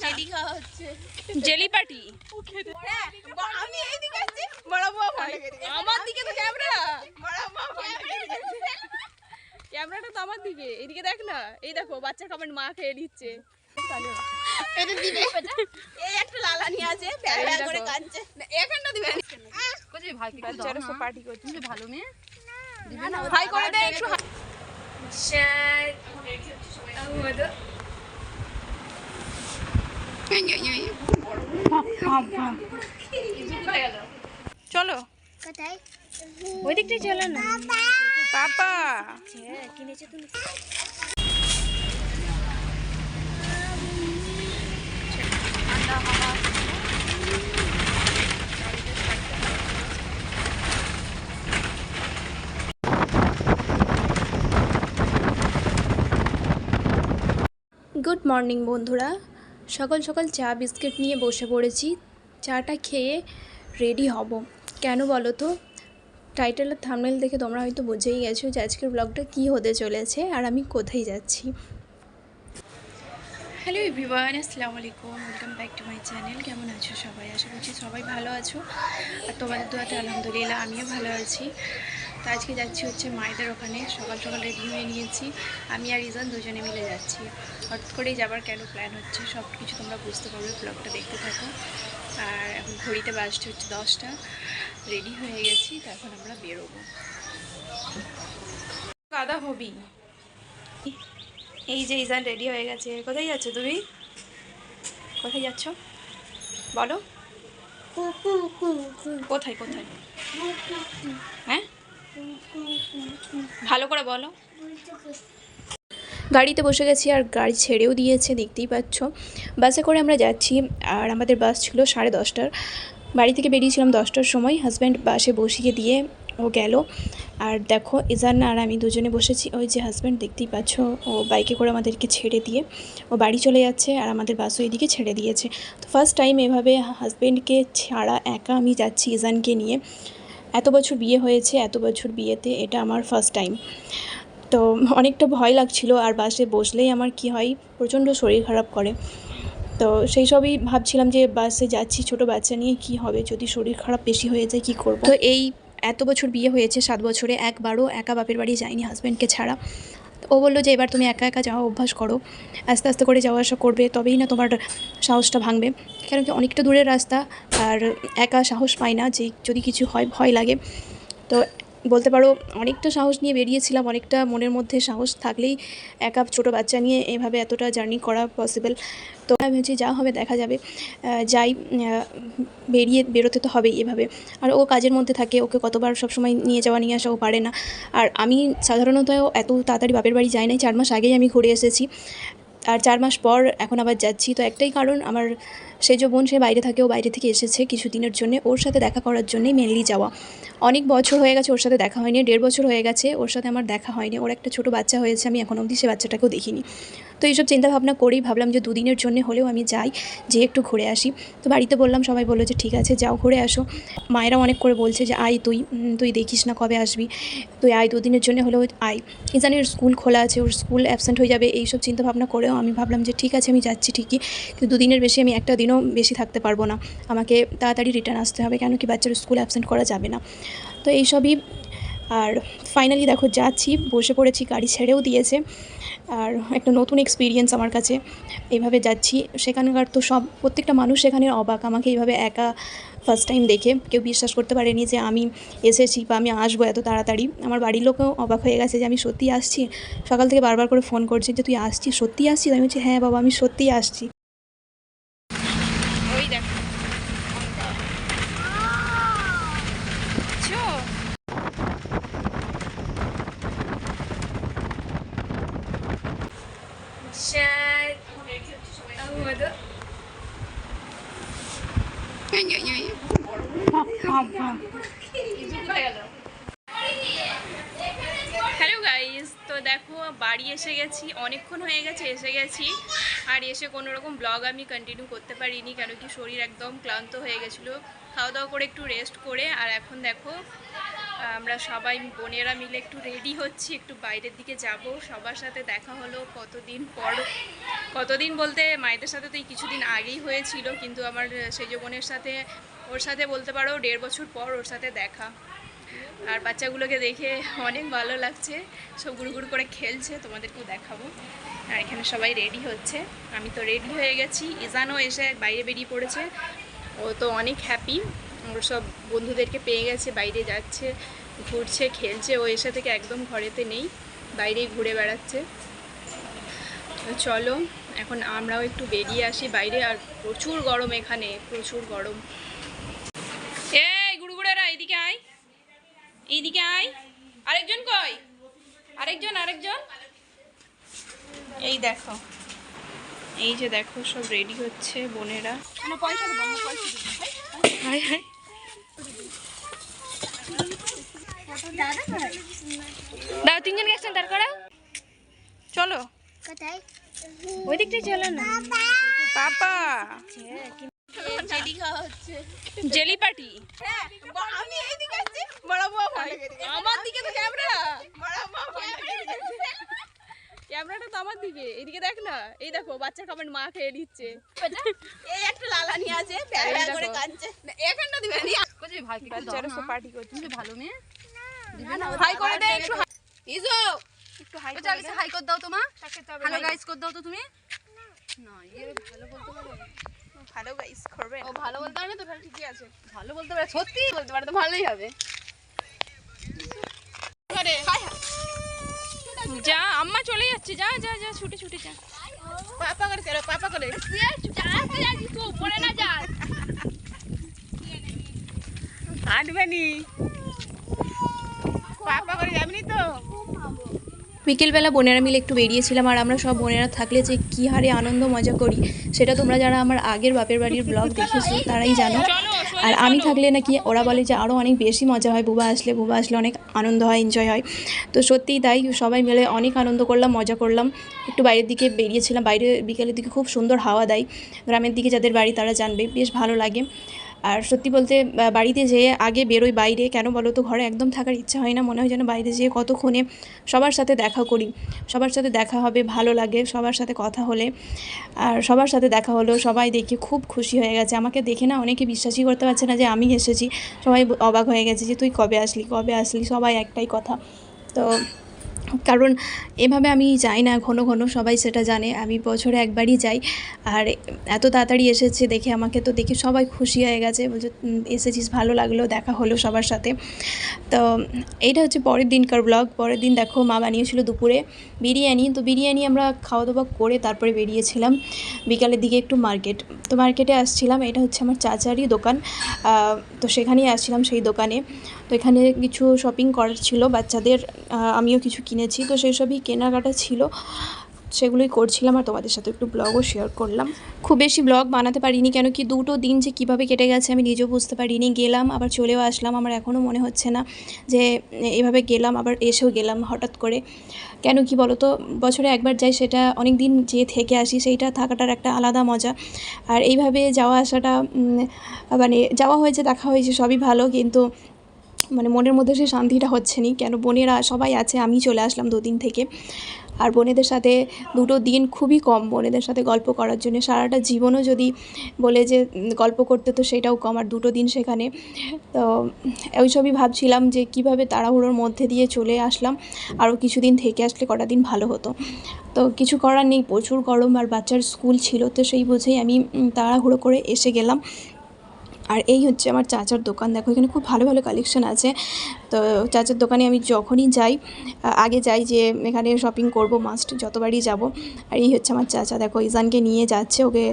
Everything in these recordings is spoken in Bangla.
জেলি খাওয়া হচ্ছে, জেলি পার্টি। আমি এইদিকে আছি, বড় বউ আমার দিকে তো ক্যামেরা, ক্যামেরাটা তো আমার দিকে, এদিকে দেখ না। এই দেখো বাচ্চা কমেন্ট মা খেয়ে দিচ্ছে। এটা দিবে, এই একটা লালানি আছে ব্যাগ করে কাঁদছে, এখানটা দিবে। কোথায় ভাই কিছু দাও বাচ্চারা না, সব পার্টি করছে। তুমি ভালো মেয়ে। হাই করে দে একটু। চলো কোথায়? ওই দিকটাই চলো না পাপা। কিনেছে তুমি? গুড মর্নিং বন্ধুরা, সকাল সকাল চা বিস্কিট নিয়ে বসে পড়েছি। চাটা খেয়ে রেডি হব। কেন বলো তো? টাইটেলের থাম্বনেল দেখে তোমরা হয়তো বুঝেই গেছো যে আজকের ব্লগটা কী হতে চলেছে আর আমি কোথায় যাচ্ছি। হ্যালো এভরিওয়ান, আসসালামু আলাইকুম, welcome back to my channel. কেমন আছো সবাই? আশা করছি সবাই ভালো আছো, আর তোমাদের দোয়াতে আলহামদুলিল্লাহ আমিও ভালো আছি। তো আজকে যাচ্ছি হচ্ছে মায়েদের ওখানে। সকাল সকাল রেডি হয়ে নিয়েছি, আমি আর রিজন দুজনে মিলে যাচ্ছি। হঠাৎ করেই যাবার কেন প্ল্যান হচ্ছে সব কিছু তোমরা বুঝতে পারবে, ব্লগটা দেখতে থাকো। আর এখন ঘড়িতে বাজতে হচ্ছে 10টা, রেডি হয়ে গেছি, তো এখন আমরা বেরোবো। কাদা হবি। এই যে ইজান রেডি হয়ে গেছে। কোথায় যাচ্ছ তুমি? কোথায় যাচ্ছ বলো? কোথায় কোথায়? হ্যাঁ ভালো করে বলো। গাড়িতে বসে গেছি আর গাড়ি ছেড়েও দিয়েছে, দেখতেই পাচ্ছ। বাসে করে আমরা যাচ্ছি, আর আমাদের বাস ছিল 10:30টার। বাড়ি থেকে বেরিয়েছিলাম 10টার সময়। হাজব্যান্ড বাসে বসিয়ে দিয়ে ও গেল। আর দেখো ইজান আর আমি দুজনে বসেছি। ওই যে হাজব্যান্ড দেখতেই পাচ্ছ, ও বাইকে করে আমাদেরকে ছেড়ে দিয়ে ও বাড়ি চলে যাচ্ছে, আর আমাদের বাসও এদিকে ছেড়ে দিয়েছে। তো ফার্স্ট টাইম এভাবে হাজব্যান্ডকে ছাড়া একা আমি যাচ্ছি ইজানকে নিয়ে। এত বছর বিয়ে হয়েছে, এত বছর বিয়েতে এটা আমার ফার্স্ট টাইম। তো অনেকটা ভয় লাগছিল, আর বাসে বসলেই আমার কি হয়, প্রচণ্ড শরীর খারাপ করে। তো সেই সবই ভাবছিলাম যে বাসে যাচ্ছি ছোটো বাচ্চা নিয়ে, কি হবে যদি শরীর খারাপ বেশি হয়ে যায়, কি করব। তো এই এত বছর বিয়ে হয়েছে, 7 বছরে একবারও একা বাপের বাড়ি যায়নি হাজব্যান্ডকে ছাড়া। ও বললো যে এবার তুমি একা একা যাওয়া অভ্যাস করো, আস্তে আস্তে করে যাওয়া আসা করবে, তবেই না তোমার সাহসটা ভাঙবে। কেন কি অনেকটা দূরের রাস্তা, আর একা সাহস পাই না, যে যদি কিছু হয় ভয় লাগে। তো বলতে পারো অনেকটা সাহস নিয়ে বেরিয়েছিলাম, অনেকটা মনের মধ্যে সাহস থাকলেই একা ছোটো বাচ্চা নিয়ে এভাবে এতটা জার্নি করা পসিবল। তো আমি ভেবেছি যা হবে দেখা যাবে, যাই, বেরোতে তো হবেই এভাবে। আর ও কাজের মধ্যে থাকে, ওকে কতবার সবসময় নিয়ে যাওয়া নিয়ে আসাও পারে না। আর আমি সাধারণত এত তাড়াতাড়ি বাপের বাড়ি যাই নাই, 4 মাস আগেই আমি ঘুরে এসেছি, আর 4 মাস পর এখন আবার যাচ্ছি। তো একটাই কারণ, আমার সেজ বোন সে বাইরে থাকে, ও বাইরে থেকে এসেছে কিছুদিনের জন্য, ওর সাথে দেখা করার জন্যই মেনলি যাওয়া। অনেক বছর হয়ে গেছে ওর সাথে দেখা হয়নি, 1.5 বছর হয়ে গেছে ওর সাথে আমার দেখা হয়নি। ওর একটা ছোটো বাচ্চা হয়েছে, আমি এখন অবধি সে বাচ্চাটাকেও দেখিনি। তো এইসব চিন্তাভাবনা করেই ভাবলাম যে 2 দিনের জন্য হলেও আমি যাই, যে একটু ঘুরে আসি। তো বাড়িতে বললাম, সবাই বললো যে ঠিক আছে যাও ঘুরে আসো। মায়েরা অনেক করে বলছে যে আয় তুই দেখিস না কবে আসবি, তুই আয় 2 দিনের জন্য হলেও আয়। ইজানের স্কুল খোলা আছে, ওর স্কুল অ্যাবসেন্ট হয়ে যাবে, এইসব চিন্তাভাবনা করেও আমি ভাবলাম যে ঠিক আছে আমি যাচ্ছি ঠিকই, কিন্তু 2 দিনের বেশি আমি একটা দিনও বেশি থাকতে পারবো না, আমাকে তাড়াতাড়ি রিটার্ন আসতে হবে, কেন কি বাচ্চার স্কুল অ্যাবসেন্ট করা যাবে না। তো এইসবই। আর ফাইনালি দেখো যাচ্ছি, বসে পড়েছি, গাড়ি ছেড়েও দিয়েছে। আর একটা নতুন এক্সপিরিয়েন্স আমার কাছে, এইভাবে যাচ্ছি। সেখানকার তো প্রত্যেকটা মানুষ সেখানে অবাক, আমাকে এইভাবে একা ফার্স্ট টাইম দেখে কেউ বিশ্বাস করতে পারেনি যে আমি এসেছি বা আমি আসবো এত তাড়াতাড়ি। আমার বাড়ির লোকও অবাক হয়ে গেছে যে আমি সত্যিই আসছি। সকাল থেকে বারবার করে ফোন করছে যে তুই আসছিস, সত্যিই আসছিস? আমি বলছি হ্যাঁ বাবা, আমি সত্যিই আসছি। ওই দেখো হ্যালো গাইস, তো দেখো বাড়ি এসে গেছি, অনেকক্ষণ হয়ে গেছে এসে গেছি। আর এসে কোনো রকম ব্লগ আমি কন্টিনিউ করতে পারিনি, কেন কি শরীর একদম ক্লান্ত হয়ে গেছিলো। খাওয়া দাওয়া করে একটু রেস্ট করে, আর এখন দেখো আমরা সবাই বোনেরা মিলে একটু রেডি হচ্ছি, একটু বাইরের দিকে যাব। সবার সাথে দেখা হলো কতদিন পর, কতদিন বলতে মায়েদের সাথে তো এই কিছুদিন আগেই হয়েছিল, কিন্তু আমার সেজ বোনের সাথে, ওর সাথে বলতে পারো 1.5 বছর পর ওর সাথে দেখা। আর বাচ্চাগুলোকে দেখে অনেক ভালো লাগছে, সব গুড় করে খেলছে, তোমাদেরকেও দেখাবো। আর এখানে সবাই রেডি হচ্ছে, আমি তো রেডি হয়ে গেছি। ইজানও এসে বাইরে বেরিয়ে পড়েছে, ও তো অনেক হ্যাপি, ওর সব বন্ধুদেরকে পেয়ে গেছে, বাইরে যাচ্ছে, ঘুরছে, খেলছে। ও এসে থেকে একদম ঘরেতে নেই, বাইরেই ঘুরে বেড়াচ্ছে। চলো এখন আমরাও একটু বেরিয়ে আসি বাইরে। আর প্রচুর গরম এখানে, প্রচুর গরম। এই গুড়গুড়েরা এইদিকে আয়, এইদিকে আয়। আরেকজন কই? আরেকজন এই দেখো, এই যে দেখো সব রেডি হচ্ছে বোনেরা। হাই হাই, দাও 3 জন গেছেন, তার করা চলো ওই দিকটাই, চলো না পাপা। জেলি খাওয়া হচ্ছে। Jelly party. আমি এইদিকে আছি, বড় বউ আমার দিকে তো ক্যামেরা, বড় বউ ক্যামেরাটা তো আমার দিকে, এইদিকে দেখ না। এই দেখো বাচ্চা কমেন্ট মা খেয়ে নিচ্ছে। এই একটা লালা নিয়ে আছে, প্যারা করে কাঁদছে। এখানটা দিবে না। কোথায় ভাই কি বাচ্চারা সব পার্টি করছে। তুমি ভালো মেয়ে হাই করে দে একটু, ইজো একটু হাই ওই চালিয়ে হাই কর দাও তোমা। হ্যালো করে গাইস কর দাও তো তুমি। না এর ভালো বলতে পারো, ভালো গাইস করবে। ও ভালো বলতে পারে না তো, তাহলে ঠিকই আছে। ভালো বলতে পারো, সত্যি বলতে পারে তো ভালোই হবে। করে যা, আম্মা চলে যাচ্ছে, যা যা যা, ছুটে ছুটে যা। পাপা করে চলো, পাপা করে। পড়ে না যা, হাঁটবে নি, পাপা করে যাবনি তো। বিকেলবেলা বোনেরা মিলে একটু বেরিয়েছিলাম। আর আমরা সব বোনেরা থাকলে যে কী হারে আনন্দ মজা করি, সেটা তোমরা যারা আমার আগের বাপের বাড়ির ব্লগ দেখেছো তারাই জানো। আর আমি থাকলে নাকি ওরা বলে যে আরও অনেক বেশি মজা হয়, বুবা আসলে অনেক আনন্দ হয়, এনজয় হয়। তো সত্যিই তাই, সবাই মিলে অনেক আনন্দ করলাম, মজা করলাম। একটু বাইরের দিকে বেরিয়েছিলাম, বাইরে বিকেলের দিকে খুব সুন্দর হাওয়া দেয়। গ্রামের দিকে যাদের বাড়ি তারা জানবে, বেশ ভালো লাগে। আর সত্যি বলতে বাড়িতে যেয়ে আগে বেরোই বাইরে, কেন বলো তো, ঘরে একদম থাকার ইচ্ছা হয় না, মনে হয় যেন বাইরে যেয়ে কতক্ষণে সবার সাথে দেখা করি, সবার সাথে দেখা হবে, ভালো লাগে সবার সাথে কথা হলে। আর সবার সাথে দেখা হলো, সবাই দেখে খুব খুশি হয়ে গেছে। আমাকে দেখে না অনেকে বিশ্বাসই করতে পারছে না যে আমি এসেছি, সবাই অবাক হয়ে গেছে যে তুই কবে আসলি, সবাই একটাই কথা। তো কারণ এভাবে আমি যাই না ঘন ঘন, সবাই সেটা জানে, আমি বছরে একবারই যাই। আর এত তাড়াতাড়ি এসেছে দেখে, আমাকে তো দেখে সবাই খুশি হয়ে গেছে, বলছে এসেছিস, ভালো লাগলো, দেখা হলো সবার সাথে। তো এইটা হচ্ছে পরের দিনকার ব্লগ। পরের দিন দেখো মা বানিয়েছিল দুপুরে বিরিয়ানি। তো বিরিয়ানি আমরা খাওয়া দাওয়া করে তারপরে বেরিয়েছিলাম বিকালের দিকে একটু মার্কেটে আসছিলাম। এটা হচ্ছে আমার চাচারই দোকান, তো সেখানেই আসছিলাম, সেই দোকানে। তো এখানে কিছু শপিং করার ছিল বাচ্চাদের, আমিও কিছু কিনেছি, তো সেই সবই কেনাকাটা ছিল, সেগুলোই করছিলাম। আর তোমাদের সাথে একটু ব্লগও শেয়ার করলাম। খুব বেশি ব্লগ বানাতে পারিনি, কেন কি 2টো দিন যে কীভাবে কেটে গেছে আমি নিজেও বুঝতে পারিনি। গেলাম আবার চলেও আসলাম, আমার এখনও মনে হচ্ছে না যে এভাবে গেলাম আবার এসেও গেলাম হঠাৎ করে। কেন কি বলো তো, বছরে একবার যাই, সেটা অনেক দিন যে থেকে আসি, সেইটা থাকাটার একটা আলাদা মজা। আর এইভাবে যাওয়া আসাটা মানে যাওয়া হয়েছে, দেখা হয়েছে, সবই ভালো, কিন্তু মানে মনের মধ্যে সে শান্তিটা হচ্ছে না। কেন বোনেরা সবাই আছে, আমি চলে আসলাম 2 দিন থেকে। আর বোনেদের সাথে 2টো দিন খুবই কম বোনেদের সাথে গল্প করার জন্য। সারাটা জীবনও যদি বলে যে গল্প করতে, তো সেটাও কম। আর 2টো দিন সেখানে, তো ওই সবই ভাবছিলাম যে কিভাবে তাড়াহুড়োর মধ্যে দিয়ে চলে আসলাম, আরও কিছুদিন থেকে আসলে কটা দিন ভালো হতো। তো কিছু করার নেই, প্রচুর গরম, আর বাচ্চার স্কুল ছিল, তো সেই বুঝেই আমি তাড়াহুড়ো করে এসে গেলাম। আর এই হচ্ছে আমার চাচার দোকান, দেখো এখানে খুব ভালো ভালো কালেকশন আছে। তো চাচার দোকানে আমি যখনই যাই, আগে যাই যে এখানে শপিং করব, মাস্ট যতবারই যাব। আর এই হচ্ছে আমার চাচা, দেখো ইজানকে নিয়ে যাচ্ছে, ওকে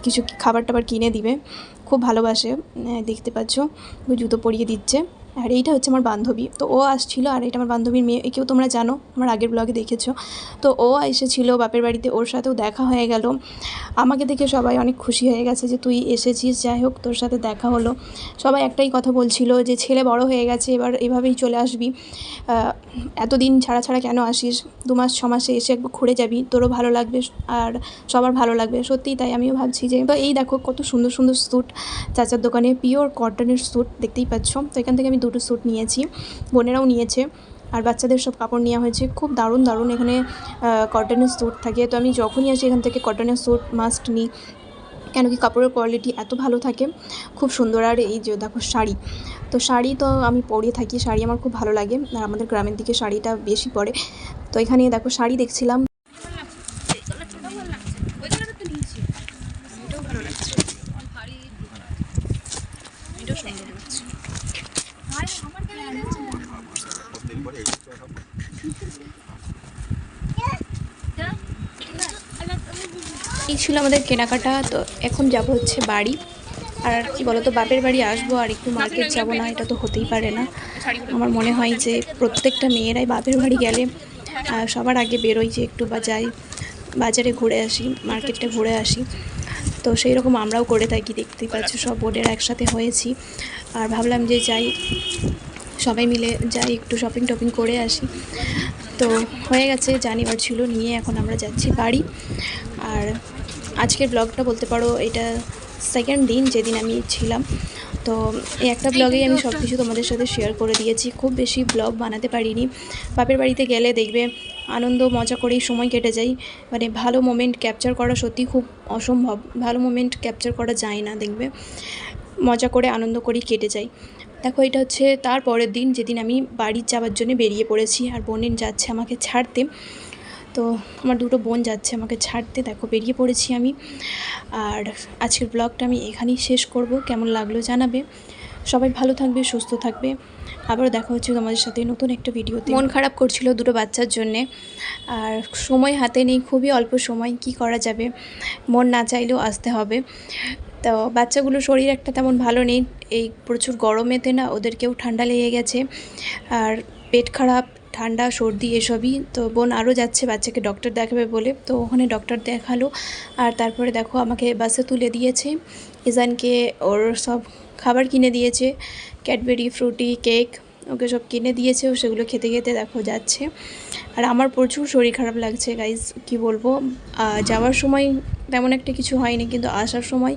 কিছু খাবার টাবার কিনে দিবে, খুব ভালোবাসে, দেখতে পাচ্ছ, ও জুতো পরিয়ে দিচ্ছে। আর এইটা হচ্ছে আমার বান্ধবী, তো ও আসছিল। আর এটা আমার বান্ধবীর মেয়ে, একেও তোমরা জানো, আমার আগের ব্লগে দেখেছো। তো ও এসেছিলো বাপের বাড়িতে, ওর সাথেও দেখা হয়ে গেল। আমাকে দেখে সবাই অনেক খুশি হয়ে গেছে যে তুই এসেছিস, যাই হোক তোর সাথে দেখা হলো। সবাই একটাই কথা বলছিল যে ছেলে বড় হয়ে গেছে, এবার এভাবেই চলে আসবি, এতদিন ছাড়া কেন আসিস, 2 মাস 6 মাসে এসে একবার ঘুরে যাবি, তোরও ভালো লাগবে আর সবার ভালো লাগবে। সত্যিই তাই, আমিও ভাবছি যে। তো এই দেখো কত সুন্দর সুন্দর স্যুট চাচার দোকানে, পিওর কটনের স্যুট, দেখতেই পাচ্ছ। তো এখান থেকে আমি 2 দুটো স্যুট নিয়েছি, বোনেরাও নিয়েছে, আর বাচ্চাদের সব কাপড় নেওয়া হয়েছে। খুব দারুণ দারুণ এখানে কটনের স্যুট থাকে, তো আমি যখনই আসি এখান থেকে কটনের স্যুট মাস্ট নিই, কেন কি কাপড়ের কোয়ালিটি এত ভালো থাকে, খুব সুন্দর। আর এই যে দেখো শাড়ি, তো শাড়ি তো আমি পরে থাকি, শাড়ি আমার খুব ভালো লাগে, আর আমাদের গ্রামের দিকে শাড়িটা বেশি পরে। তো এখানে দেখো শাড়ি দেখছিলাম। এটাও ভালো লাগছে, এটাও সুন্দর লাগছে। এই ছিল আমাদের কেনাকাটা। তো এখন যাব হচ্ছে বাড়ি। আর কি বলো তো, বাপের বাড়ি আসবো আর একটু মার্কেট যাব না, এটা তো হতেই পারে না। আমার মনে হয় যে প্রত্যেকটা মেয়েরাই বাপের বাড়ি গেলে সবার আগে বেরোই যে একটু বা যাই বাজারে ঘুরে আসি, মার্কেটটা ঘুরে আসি। তো সেই রকম আমরাও করে থাকি, দেখতেই পাচ্ছ সব বোনেরা একসাথে হয়েছি, আর ভাবলাম যে যাই সবাই মিলে যাই একটু শপিং টপিং করে আসি। তো হয়ে গেছে, জানিবার ছিল নিয়ে এখন আমরা যাচ্ছি বাড়ি। আর আজকের ব্লগটা বলতে পারো এটা সেকেন্ড দিন যেদিন আমি ছিলাম। তো এই একটা ব্লগেই আমি সব কিছু তোমাদের সাথে শেয়ার করে দিয়েছি, খুব বেশি ব্লগ বানাতে পারিনি। বাপের বাড়িতে গেলে দেখবে আনন্দ মজা করেই সময় কেটে যায়, মানে ভালো মোমেন্ট ক্যাপচার করা সত্যি খুব অসম্ভব, ভালো মোমেন্ট ক্যাপচার করা যায় না, দেখবে মজা করে আনন্দ করেই কেটে যায়। দেখো এটা হচ্ছে তার পরের দিন যেদিন আমি বাড়ি যাওয়ার জন্য বেরিয়ে পড়েছি, আর বোনের যাচ্ছে আমাকে ছাড়তে। তো আমার দুটো বোন যাচ্ছে আমাকে ছাড়তে, দেখো বেরিয়ে পড়েছি আমি। আর আজকের ব্লগটা আমি এখানেই শেষ করব, কেমন লাগলো জানাবে। সবাই ভালো থাকবে, সুস্থ থাকবে, আবারও দেখা হচ্ছে তোমাদের সাথে নতুন একটা ভিডিওতে। মন খারাপ করছিল দুটো বাচ্চার জন্যে, আর সময় হাতে নেই, খুবই অল্প সময়, কি করা যাবে, মন না চাইলেও আসতে হবে। তো বাচ্চাগুলোর শরীর একটা তেমন ভালো নেই, এই প্রচুর গরমেতে না ওদেরকেও ঠান্ডা লেগে গেছে, আর পেট খারাপ, ঠান্ডা, সর্দি এসবই। তো বোন আরও যাচ্ছে বাচ্চাকে ডক্টর দেখাবে বলে, তো ওখানে ডক্টর দেখালো। আর তারপরে দেখো আমাকে বাসে তুলে দিয়েছে, ইজানকে ওর সব খাবার কিনে দিয়েছে, ক্যাডবেরি, ফ্রুটি, কেক, ওকে সব কিনে দিয়েছে, ও সেগুলো খেতে খেতে দেখো যাচ্ছে। আর আমার প্রচুর শরীর খারাপ লাগছে গাইজ, কি বলবো। যাওয়ার সময় তেমন একটা কিছু হয়নি, কিন্তু আসার সময়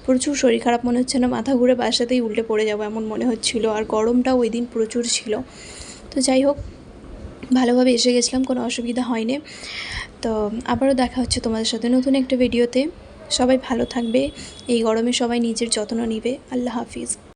প্রচুর শরীর খারাপ, মনে হচ্ছে না মাথা ঘুরে বাসাতেই উল্টে পড়ে যাবো এমন মনে হচ্ছিল। আর গরমটাও ওই দিন প্রচুর ছিল। তো যাই হোক, ভালোভাবে এসে গেছিলাম, কোনো অসুবিধা হয়নি। তো আবারও দেখা হচ্ছে তোমাদের সাথে নতুন একটা ভিডিওতে। সবাই ভালো থাকবে, এই গরমে সবাই নিজের যত্ন নেবে। আল্লাহ হাফিজ।